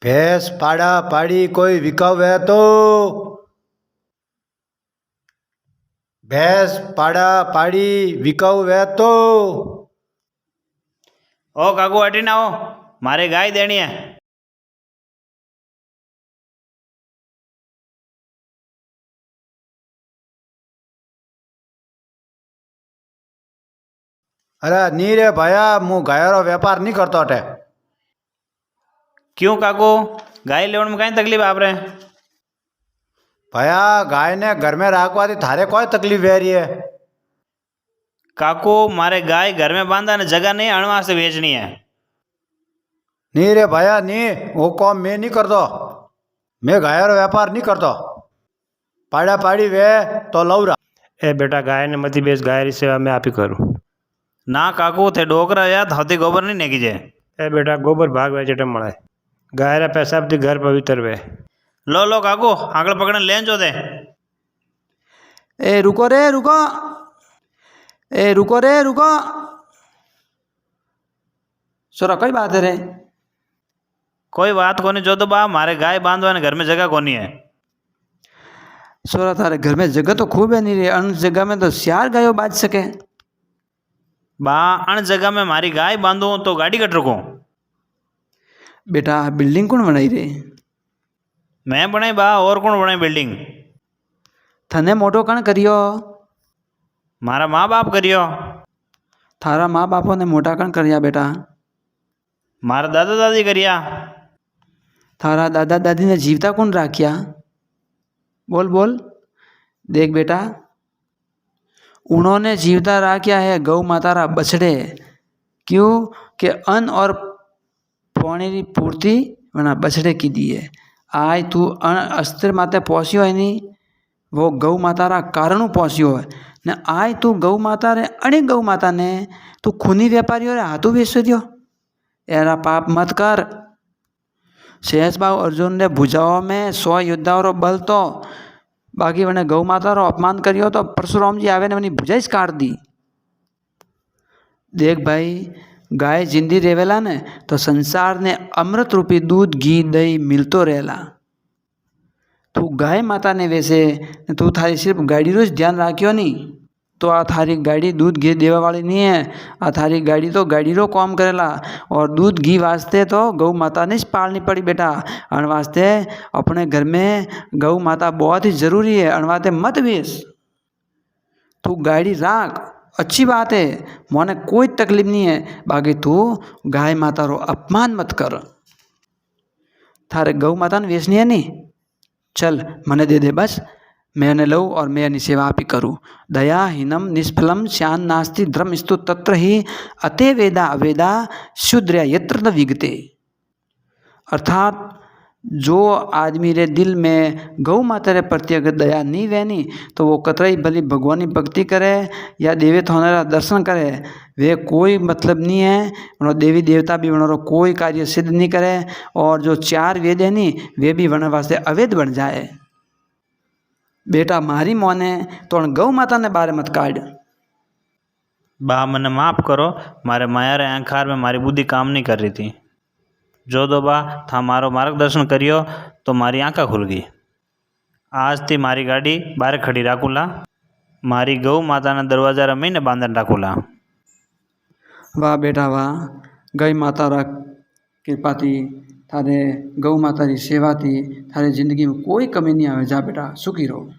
भैंस पाड़ा पाड़ी कोई विकव है तो। भैंस पाड़ा पाड़ी विकव है तो। ओ काकू हटी ना हो, मारे गाय देनी है। अरे नी रे भाया, मु गायरो व्यापार नहीं करतो अटे। क्यों काकू, गाय लेवन में कई तकलीफ आप रहे? भया गाय ने घर में राखवा थी थारे कोई तकलीफ है रही है? काकू मारे गाय घर में बांधा ने जगह नहीं अणवा से बेचनी है। नी रे भाया नी, वो काम मैं नहीं करतो। मैं गायरो व्यापार नहीं करतो। पाड़ा पाड़ी वे तो लौरा। ए बेटा गाय ने मती बेच, गाय री सेवा मैं आप ही करूँ। ना काकू थे डोकरा या धोती गोबर नहीं नेकी जे। ए बेटा गोबर भाग वे चटे मड़े, गाय रा पैसा अपनी घर पवित्र वे। लो लो काकू आंकड़ पकड़ने लेन जो दे। ए रुको रे रुको, ए रुको रे रुको। सोरा कई बात है रे? कोई बात कोनी जो तो बा, मारे गाय बांधवा ने घर में जगह कोनी है। सोरा थारे घर में जगह तो खूब है नहीं रे, अन जगह में तो 4 गायो बाज सके। बा अण जगह में मारी गाय बांधू तो गाड़ी कट रखूँ। बेटा बिल्डिंग कौन बनाई रे? मैं बनाई बा, और कौन बनाई बिल्डिंग? थने मोटो कण करियो? मारा माँ बाप करियो। थारा माँ बापों ने मोटा कण करिया बेटा? मारा दादा दादी करिया। थारा दादा दादी ने जीवता कौन राखिया? बोल बोल। देख बेटा, उन्होंने जीवता राखिया है गौ माता रा बछड़े। क्यों कि अन्न और पानी की पूर्ति वना बछड़े की दी है। आज तू अस्त्र माते पहुँचियो है नहीं, वो गौ माता रा कारणों पहुँचियो है न। आज तू गौ माता रे अनेक गौ माता ने तू खूनी व्यापारियों रे हाथों बेच दियो। एरा पाप मत कर। शेष बाबू अर्जुन ने भुजाओं में 100 योद्धाओं रो बल तो, बाकी वने गौ माता रो अपमान करियो तो परशुराम जी आवे ने वनी भुजा ही काट दी। देख भाई, गाय जिंदी रेवेला ने तो संसार ने अमृत रूपी दूध घी दही मिलतो रहेला। तू गाय माता ने वैसे तू थारी सिर्फ गाड़ी रोज ध्यान राखियो नहीं तो आ थारी गाड़ी दूध घी देवा वाली नहीं है। आ थारी गाड़ी तो गाड़ी रो काम करेला, और दूध घी वास्ते तो गौ माता ने पालनी पड़ी बेटा। अन वास्ते अपने घर में गौ माता बहुत ही जरूरी है। अन वास्ते मत बेच, तू गाड़ी राख, अच्छी बात है, मोने कोई तकलीफ नहीं है। बाकी तू गाय माता रो अपमान मत कर। थारे गौ माता ने वेचनी है नहीं, चल मने दे दे बस, मैंने लऊँ और मैं अपनी सेवा भी करूँ। दया हीनम निष्फलम श्यान नास्ति धर्म स्तु तत्र ही अते वेदा अवेदा शूद्र यत्र न विगते। अर्थात जो आदमी रे दिल में गौ माता रे प्रति अगर दया नहीं वहनी तो वो कतई भली भगवानी भक्ति करे या देवी थाना दर्शन करे, वे कोई मतलब नहीं है। उन्होंने देवी देवता भी उन्होंने कोई कार्य सिद्ध नहीं करे, और जो 4 वेद है नी वे भी वन वास्ते अवैध बन जाए। बेटा मारी मोने तो गौ माता ने बारे मत काट। बा मने माफ़ करो, मारे माया रे आंखार में मारी बुद्धि काम नहीं कर रही थी। जो दो बा था मारो मार्गदर्शन करियो तो मारी आंखा खुल गई। आज थी मारी गाड़ी बाहर खड़ी राखूला, मारी गौ माता ने दरवाजा रे महीने बांधन राखूला। वाह बेटा वाह, गई माता रा कृपा थी, थारे गौ माता की सेवा थी, थारे जिंदगी में कोई कमी नहीं आवे। जा बेटा सुखी रहो।